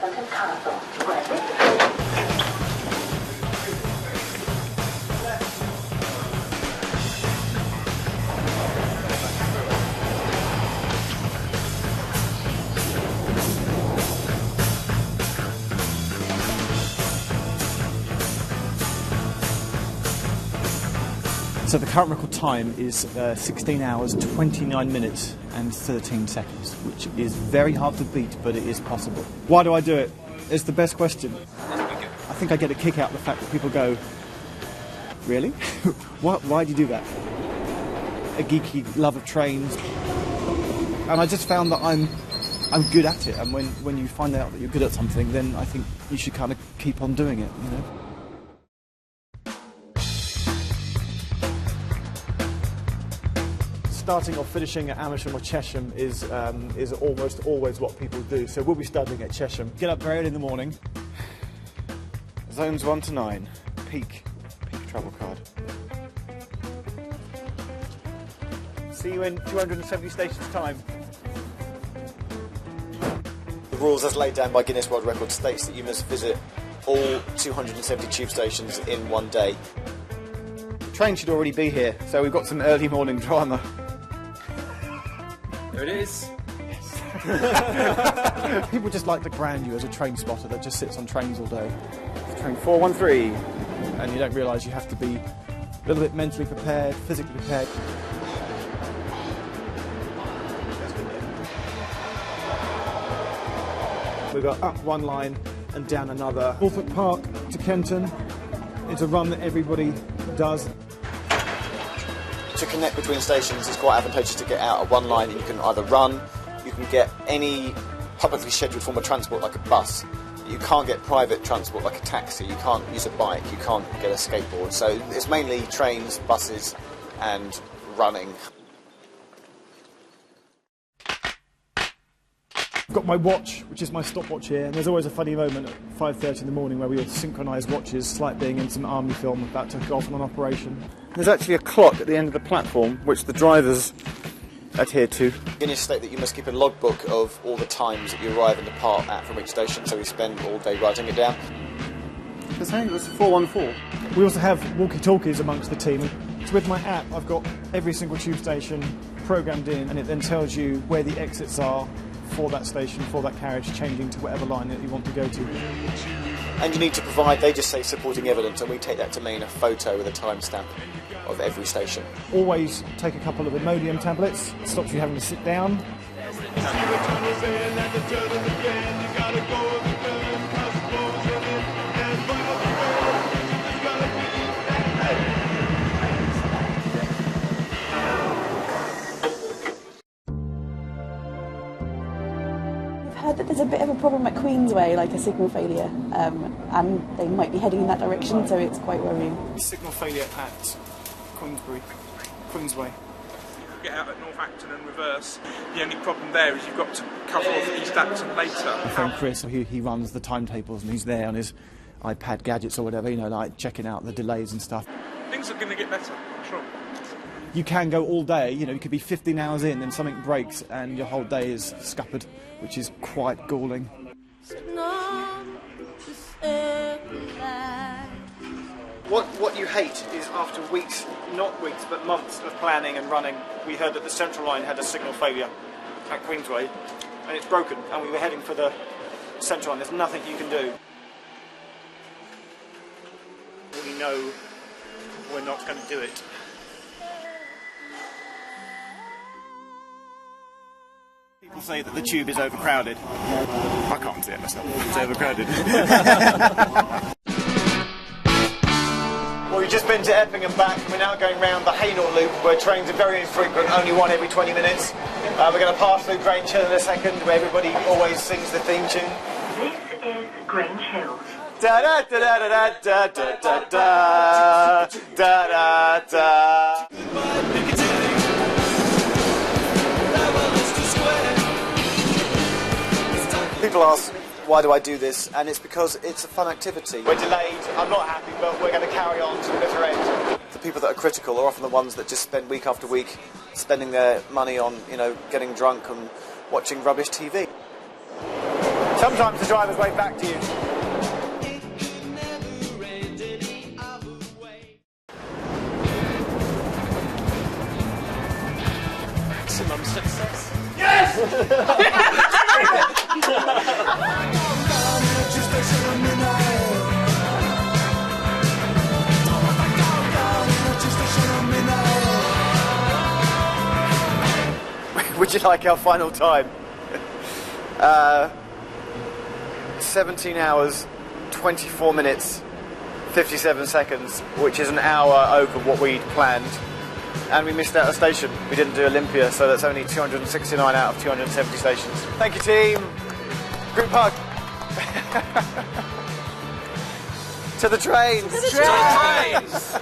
Southampton Castle. Ready? So the current record time is 16 hours, 29 minutes and 13 seconds, which is very hard to beat, but it is possible. Why do I do it? It's the best question. I think I get a kick out of the fact that people go, really? Why do you do that? A geeky love of trains. And I just found that I'm good at it, and when you find out that you're good at something, then I think you should kind of keep on doing it, you know? Starting or finishing at Amersham or Chesham is almost always what people do. So we'll be studying at Chesham. Get up very early in the morning. Zones 1 to 9. Peak travel card. See you in 270 stations time. The rules as laid down by Guinness World Records states that you must visit all 270 tube stations in one day. The train should already be here, so we've got some early morning drama. There it is. People just like to brand you as a train spotter that just sits on trains all day. Train 413. And you don't realise you have to be a little bit mentally prepared, physically prepared. We've got up one line and down another. Norfolk Park to Kenton. It's a run that everybody does. To connect between stations, it's quite advantageous to get out of one line. You can either run, you can get any publicly scheduled form of transport like a bus. You can't get private transport like a taxi, you can't use a bike, you can't get a skateboard. So it's mainly trains, buses and running. I've got my watch, which is my stopwatch here, and there's always a funny moment at 5:30 in the morning where we all synchronise watches, like being in some army film about to go off on an operation. There's actually a clock at the end of the platform, which the drivers adhere to. Guinness state that you must keep a logbook of all the times that you arrive and depart at from each station, so we spend all day writing it down. Because hey, it was 414. We also have walkie-talkies amongst the team. So with my app, I've got every single tube station programmed in, and it then tells you where the exits are for that station, for that carriage, changing to whatever line that you want to go to. And you need to provide, they just say supporting evidence, and we take that to mean a photo with a timestamp of every station. Always take a couple of Imodium tablets, it stops you having to sit down. Heard that there's a bit of a problem at Queensway, like a signal failure, and they might be heading in that direction, so it's quite worrying. Signal failure at Queensway. Get out at Northampton and reverse. The only problem there is you've got to cover off East Acton later. My friend Chris, he runs the timetables and he's there on his iPad gadgets or whatever, you know, like checking out the delays and stuff. Things are going to get better, I'm sure. You can go all day, you know, you could be 15 hours in, then something breaks and your whole day is scuppered, which is quite galling. What you hate is after weeks, not weeks, but months of planning and running, we heard that the Central Line had a signal failure at Queensway, and it's broken, and we were heading for the Central Line. There's nothing you can do. We know we're not going to do it. People say that the tube is overcrowded. I can't see it myself. It's overcrowded. Well, we've just been to Epping and back. We're now going round the Hainault Loop, where trains are very infrequent, only one every 20 minutes. We're going to pass through Grange Hill in a second, where everybody always sings the theme tune. This is Grange Hill. Da da da da da da da da da da da. People ask, why do I do this? And it's because it's a fun activity. We're delayed, I'm not happy, but we're going to carry on to the bitter end. The people that are critical are often the ones that just spend week after week spending their money on, you know, getting drunk and watching rubbish TV. Sometimes the drivers wave back to you. Maximum success. Would you like our final time? 17 hours, 24 minutes, 57 seconds, which is an hour over what we'd planned. And we missed out a station. We didn't do Olympia, so that's only 269 out of 270 stations. Thank you, team. Group hug. To the trains. To the trains.